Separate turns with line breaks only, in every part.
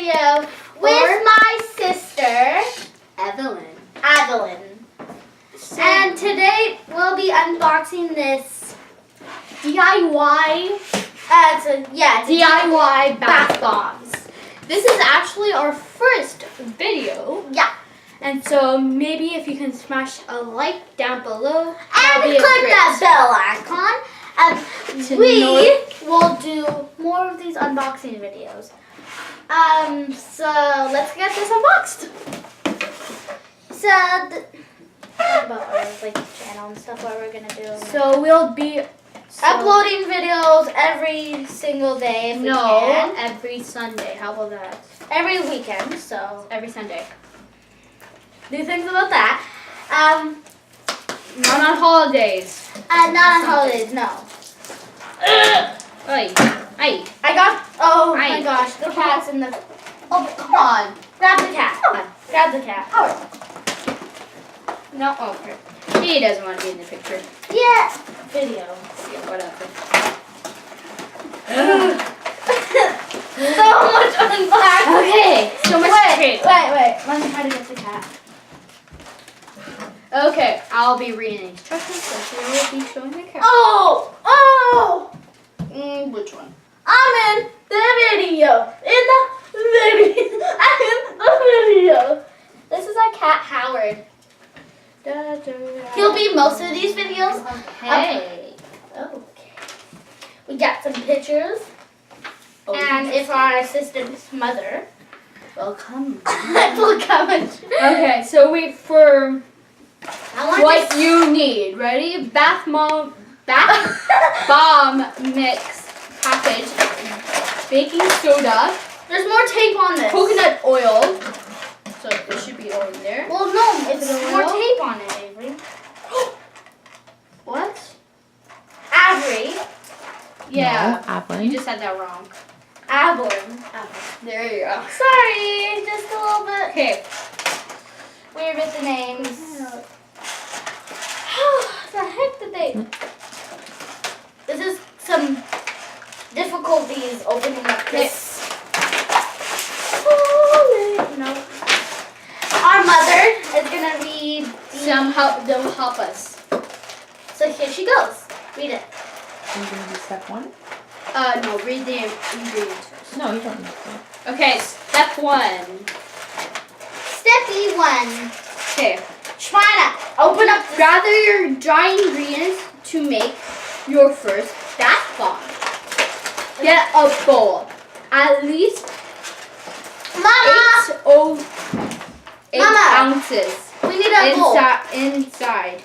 video with my sister, Evelyn. And today we'll be unboxing this DIY,
DIY bath bombs. This is actually our first video.
Yeah.
And so maybe if you can smash a like down below.
And click that bell icon. And we will do more of these unboxing videos. So let's get this unboxed. So talk about our channel and stuff, what we're gonna do.
So we'll be
uploading videos every single day if we can.
Every Sunday. How about that?
Every weekend, so
Every Sunday.
do things about that.
Not on holidays.
Not on holidays, no.
Oi. Aye.
I got, oh my
Aye.
gosh, the cat's in the, oh, come on. Grab the cat, come on. Grab the cat.
No. Oh, okay. He doesn't want to be in the picture.
Yeah. Video.
Yeah, whatever.
So much unboxing.
Okay. So much tape.
Wait. Let me try to get the cat.
Okay, I'll be reading the instructions, so she will be showing the camera.
Oh.
Which one?
I'm in the video. I'm in the video. This is our cat, Howard. He'll be most of these videos.
Okay.
We got some pictures. And it's our assistant's mother.
Welcome.
Okay.
Okay, so wait for
I want
what
this.
you need. Ready? Bath bomb mix package, baking soda,
There's more tape on this.
coconut oil. So there should be oil in there.
Well, no, it's
Coconut
more
oil?
tape on it, Avery.
What?
Avery.
Yeah.
No, Evelyn.
You just said that wrong.
Evelyn.
There you go.
Sorry, just a little bit
Okay.
weird with the names. How the heck did they? This is some difficulties opening up this. No. Our mother is gonna read.
They'll help us.
So here she goes. Read it.
Are you going to do step 1?
No, read the ingredients first.
No, you don't need to.
Okay, step 1.
Steppy 1.
Okay.
Try to open up.
Gather your dry ingredients to make your first bath bomb. Get a bowl. At least
Mama,
8
Mama.
ounces
we need a bowl.
inside.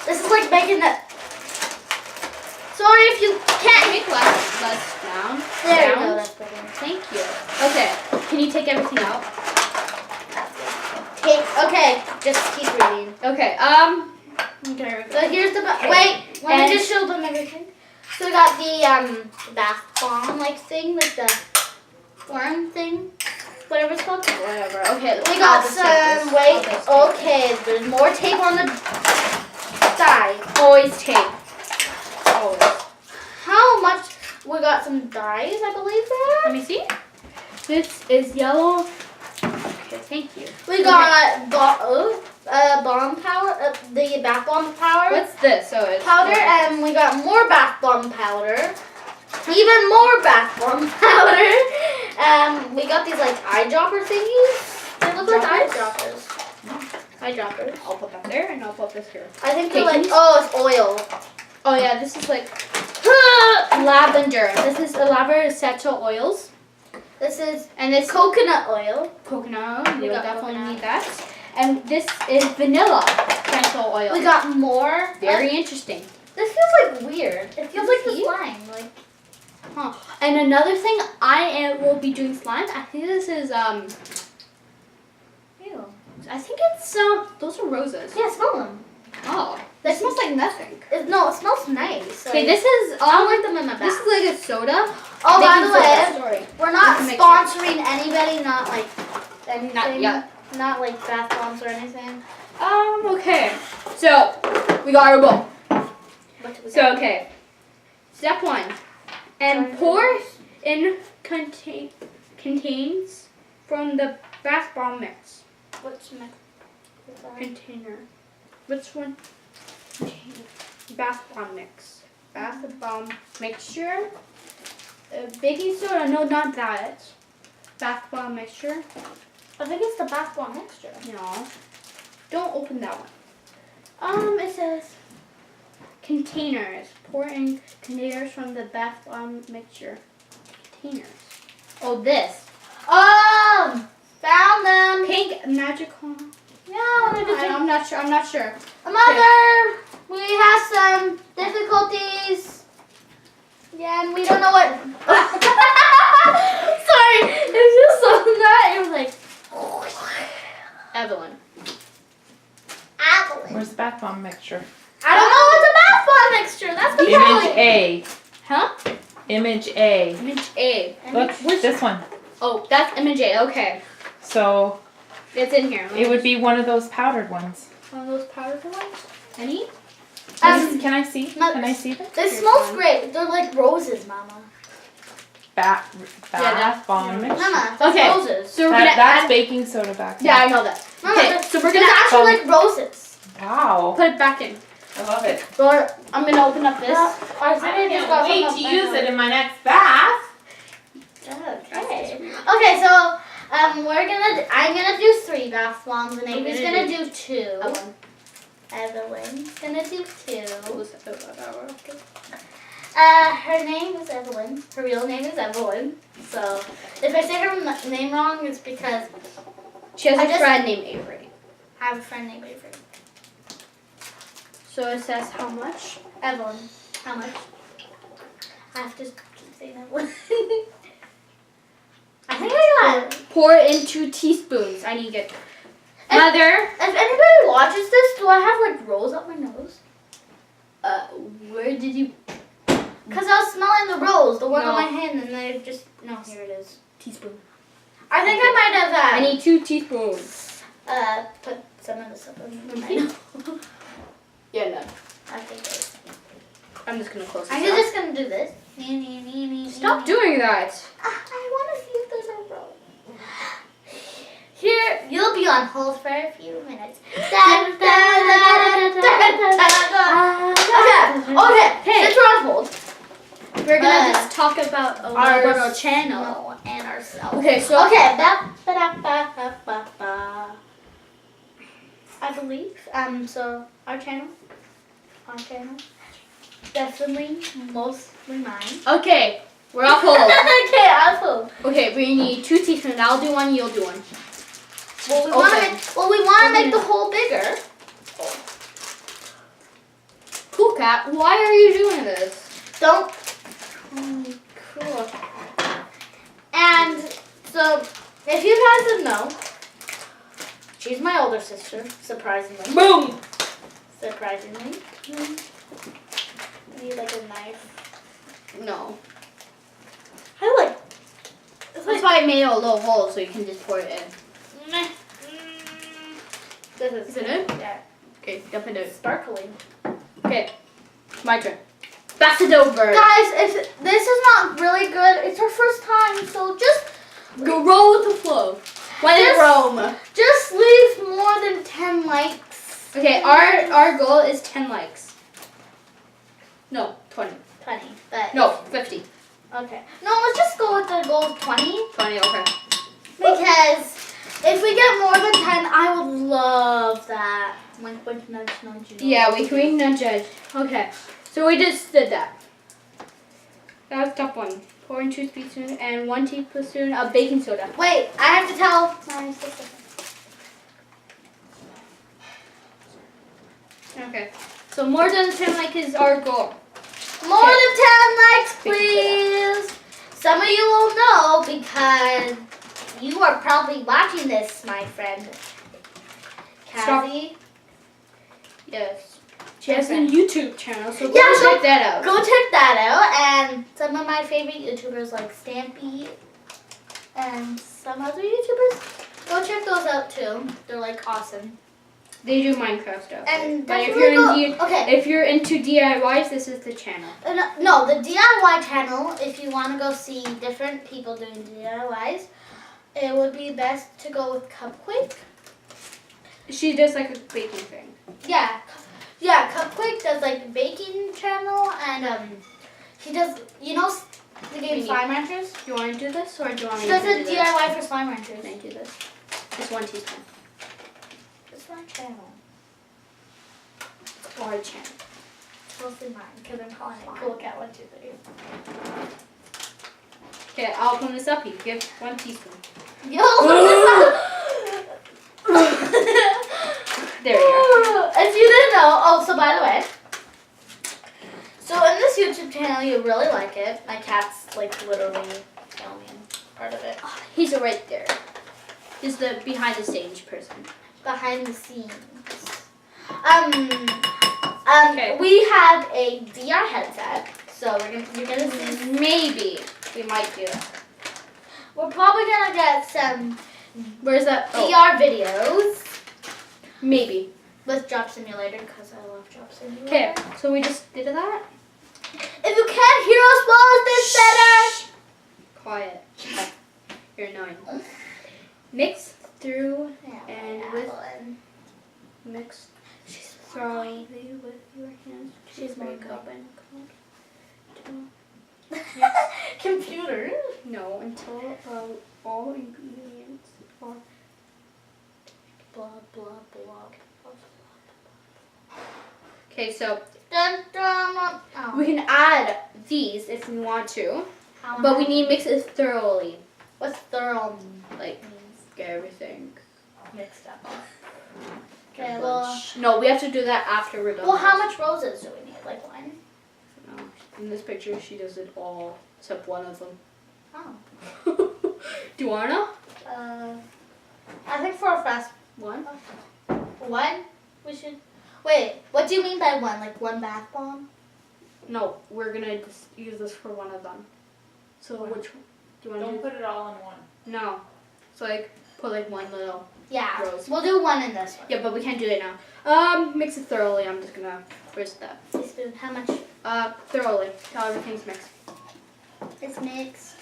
This is like making the. Sorry if you can't.
Make less down.
There you go.
Down.
That's better.
Thank you. Okay. Can you take everything out?
Okay, just keep reading.
Okay.
Okay. So here's the. Wait, let me just show them everything. So we got the bath bomb thing, like the worm thing, whatever it's called.
Whatever. Okay.
We got some. Wait. Okay, there's more tape on the side.
Always tape. Always.
How much? We got some dyes, I believe there.
Let me see. This is yellow. Okay, thank you.
We got bomb powder, the bath bomb powder.
What's this? So it's
Powder, and we got more bath bomb powder. Even more bath bomb powder. We got these eyedropper thingies. They look like eyedroppers. Eyedroppers.
I'll put that there and I'll put this here.
I think
Okay,
they're
can you-
it's oil.
Oh yeah, this is like lavender. This is the lavender essential oils.
This is
And this
coconut oil.
coconut.
We
You'll
got
definitely
coconut.
need that. And this is vanilla essential oil.
We got more.
Very interesting.
This feels weird. It feels like the
See?
slime.
Huh. And another thing, will be doing slime. I think this is
Ew.
I think it's those are roses.
Yeah, smell them.
Oh, that smells like nothing.
It smells nice.
Okay, this is
I don't like them in my
this
bath.
is like a soda.
Oh, by
Baking
the
soda,
way,
sorry.
we're not
You can make
sponsoring anybody, not anything.
Not yet.
Not bath bombs or anything.
Okay. So we got our bowl.
What do we
So
got?
okay. Step 1. And pour in contains from the bath bomb mix
Which mix is that?
container. Which one? Container. Bath bomb mix. Bath bomb mixture. Baking soda? No, not that. Bath bomb mixture.
I think it's the bath bomb mixture.
No. Don't open that one.
It says
Containers. Pour in containers from the bath bomb mixture. Containers. Oh, this.
Found them.
Pink magical.
Yeah,
I'm not sure. I'm not sure.
Mother, we have some difficulties. Yeah, and we don't know what. Sorry, it's just so that it was like.
Evelyn.
Apple.
Where's the bath bomb mixture?
I don't know what the bath bomb mixture. That's the
Image
problem.
A.
Huh?
Image A.
Image A.
Look, this one.
Oh, that's image A. Okay.
So
It's in here.
it would be one of those powdered ones.
One of those powdered ones? Any?
Can I see?
no,
Can I see this?
This smells great. They're like roses, Mama.
Bath bomb mixture.
Mama, that's
Okay.
roses.
So we're gonna
That's
add.
baking soda back
Yeah, I
there.
know that.
Mama,
Okay,
they're-
so we're
they're
gonna
actually like roses.
Wow.
put it back in.
I love it.
So I'm gonna open up this.
I can't wait to use
it in my next bath.
Okay. Okay, so I'm gonna do 3 bath bombs and Amy's gonna do 2. Evelyn's gonna do 2. Her name is Evelyn. Her real name is Evelyn. So if I say her name wrong, it's because
She has
I
a
just-
friend named Avery.
I have a friend named Avery.
So it says how much?
Evelyn. How much? I have to keep saying Evelyn. I think I got.
Pour in 2 teaspoons. I need to get. Mother.
If anybody watches this, do I have like rose up my nose?
Where did you?
Cause I was smelling the rose, the one
No.
on my hand, and then it just here it is.
Teaspoon.
I think I might have
I need 2 teaspoons.
put some of this up in my nose.
Yeah, no.
I think it is.
I'm just gonna close this
I'm
up.
just gonna do this.
Stop doing that.
I want to see if there's a rose. Here, you'll be on hold for a few minutes. Okay, since we're on hold,
We're gonna just talk about our channel.
and ourselves.
Okay, so
Okay, I believe. So our channel, definitely mostly mine.
Okay, we're off hold.
Okay, I'll hold.
Okay, we need 2 teaspoons. I'll do one. You'll do one.
Well, we want to
Okay.
make the hole bigger.
Cool cat. Why are you doing this?
Don't. Cool. And so, if you guys didn't know, she's my older sister. Surprisingly.
Boom.
Surprisingly. I need like a knife.
No.
I like. It's
That's why I made a little hole so you can just pour it in.
meh. This
Is it in?
Yeah.
Okay, dump it in.
Sparkling.
Okay, my turn. Pass it over.
Guys, if this is not really good, it's our first time, so just
Go roll with the flow. When in
Just-
Rome.
Just leave more than 10 likes.
Okay, our goal is 10 likes. No, 20.
20. But
No, 50.
Okay. No, let's just go with the goal of 20.
20, okay.
Because if we get more than 10, I would love that. Wink, wink, nudge, nudge. You know
Yeah,
what
we
to
can not judge. Okay, so we just did that. That was top 1. Pour in 2 teaspoons and 1 teaspoon of baking soda.
do. Wait, I have to tell my sister.
Okay, so more than 10 likes is our goal.
More
Okay.
than 10 likes,
Baking
please. Some of you will know because you are probably watching this, my friend.
Stop.
Cassie.
Yes. She has a
Okay.
YouTube channel, so go
Yeah, so
check that out.
Go check that out. And some of my favorite YouTubers like Stampy and some other YouTubers. Go check those out too. They're like awesome.
They do Minecraft stuff.
And
but if
definitely
you're,
go, okay.
if you're into DIYs, this is the channel.
No, the DIY channel, if you want to go see different people doing DIYs, it would be best to go with Cupquake.
She does like a baking thing.
Yeah, Cupquake does like baking channel, and she does, you know, the game Slime Ranchers.
Do you want to do this, or do you want
She
me to
does
do
a
this?
DIY for Slime Ranchers.
Can I do this? Just 1 teaspoon.
It's my channel.
Or a channel.
It's mostly mine because I'm calling it Cool Cat 1, 2, 3.
Okay, I'll open this up. You give 1 teaspoon.
Yo.
There you go.
If you didn't know, so by the way, so in this YouTube channel, you really like it. My cat's like literally filming part of it.
He's right there. He's the behind the stage person.
Behind the scenes.
Okay.
We have a VR headset, so you're gonna see.
Maybe we might do that.
We're probably gonna get some
Where's that? Oh,
VR videos
maybe.
with Job Simulator because I love Job Simulator.
Okay, so we just did that.
If you can't hear us well, it's better.
Quiet. You're annoying. Mix through and with mix
She's
thoroughly with your hands.
She's very good.
Up and cold.
Computer.
No, until all ingredients are.
Blah blah blah.
Okay, so
Dun, dun, oh.
we can add these if we want to,
How
but we
many?
need to mix it thoroughly.
What's thorough mean?
Like, get everything.
Mixed up. Okay, well.
No, we have to do that after we're done.
Well, how much roses do we need? Like one?
No. In this picture, she does it all except one of them.
Oh.
Do you want to know?
I think for a fast
One?
one, we should. Wait, what do you mean by one? Like one bath bomb?
No, we're gonna just use this for one of them. So
One.
which one? Do you want to
Don't
do?
put it all in one.
No. So like put like one little.
Yeah.
Rose.
We'll do one in this one.
Yeah, but we can't do it now. Mix it thoroughly. I'm just gonna. Where's that?
Teaspoon. How much?
Thoroughly. Till everything's mixed.
It's mixed.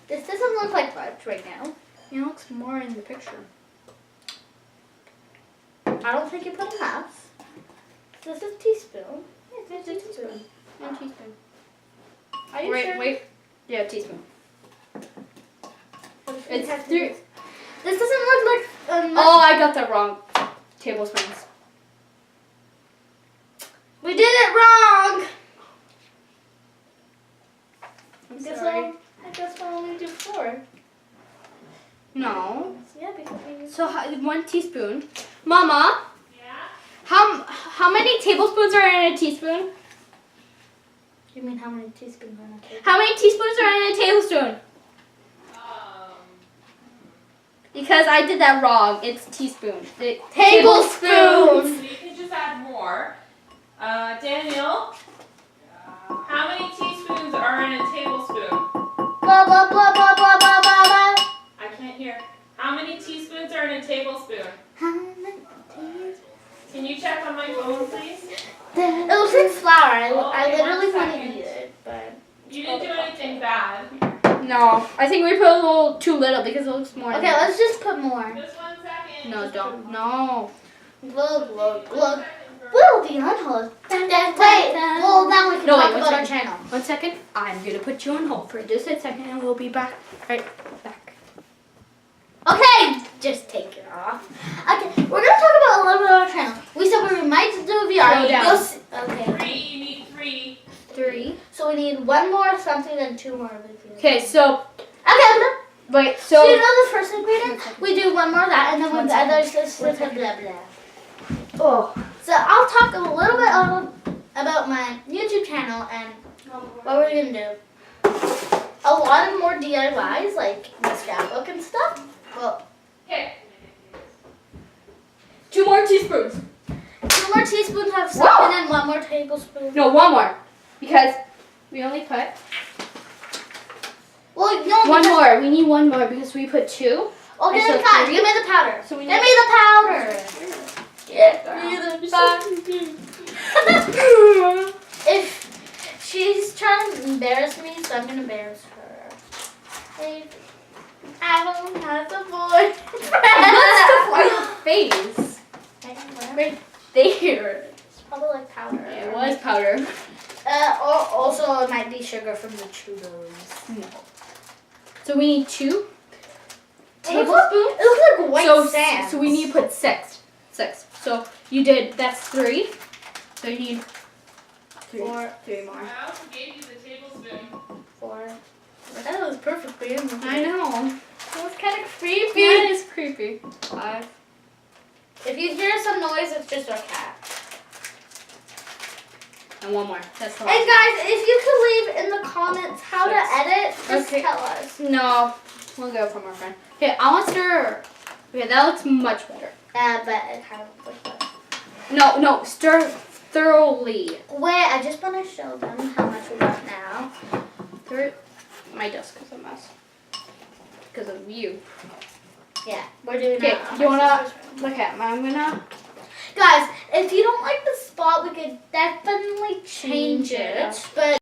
This doesn't look like much right now.
It looks more in the picture.
I don't think you put enough. This is a teaspoon.
It's a teaspoon. 1 teaspoon.
Are you sure?
Wait. Yeah, teaspoon. It's
It's
3.
This doesn't look like much.
Oh, I got that wrong. Tablespoons.
We did it wrong.
I'm sorry.
I guess we'll only do 4.
No.
Yeah, because we use.
So 1 teaspoon. Mama,
Yeah?
how many tablespoons are in a teaspoon?
You mean how many teaspoons are in a table?
How many teaspoons are in a tablespoon? Because I did that wrong. It's teaspoon.
Tablespoons.
So you can just add more. Daniel, how many teaspoons are in a tablespoon?
Blah blah blah blah blah blah blah blah.
I can't hear. How many teaspoons are in a tablespoon?
How many teaspoons?
Can you check on my phone, please?
It looks like flour. I
Okay,
literally
1
want to
second.
eat it, but
You didn't do anything bad.
No, I think we put a little too little because it looks more.
okay, let's just put more.
Just 1 second.
No,
Just
don't. No.
Look, look,
one
look.
second, bro.
We'll be on hold. Wait, well now we can
No, wait,
talk
one
about our
second.
channel.
1 second. I'm gonna put you on hold for just a second, and we'll be back. Right back.
Okay, just take it off. Okay, we're gonna talk about a little bit of our channel. We said we might do VR.
Slow down.
You'll see- okay.
3, you need 3.
3.
So we need 1 more something and 2 more videos.
Okay, so
Okay,
wait.
so you
So
know the first ingredient? We do 1 more of that and then
One
with the
second.
others just blah blah blah. Oh. So I'll talk a little bit about my YouTube channel and what we're gonna do. A lot of more DIYs like the scrapbook and stuff. Well,
Okay.
2 more teaspoons.
2 more teaspoons of
Whoa.
something and 1 more tablespoon.
No, 1 more, because we only put
Well, no,
1
because-
more. We need 1 more because we put 2.
Oh, give
And
me
so
the powder.
3.
Give me the powder.
So we
Give
need-
me the powder. Give me the powder. If she's trying to embarrass me, so I'm gonna embarrass her. Hey. Adam has a boyfriend.
What's on your face?
Where?
Right there.
It's probably like powder.
It was powder.
Or also it might be sugar from the Cheetos.
No. So we need 2
It
tablespoons.
looks like white sand.
So we need to put 6. 6. So you did, that's 3. So you need 3 more.
I also gave you the tablespoon.
4. That was perfectly in there.
I know.
It was kind of creepy.
That is creepy. 5.
If you hear some noise, it's just our cat.
And 1 more. That's the
And
last.
guys, if you could leave in the comments how to
6.
edit, just
Okay.
tell us.
No. We'll go from our friend. Okay, I want stir. Okay, that looks much better.
But it kind of looks like.
No, stir thoroughly.
Wait, I just want to show them how much we got now.
Stir. My desk is a mess. Because of you.
Yeah, we're doing
Okay,
that. on
you
my
wanna
sister's room.
look at? I'm gonna.
Guys, if you don't like the spot, we could definitely change
Change it.
it. But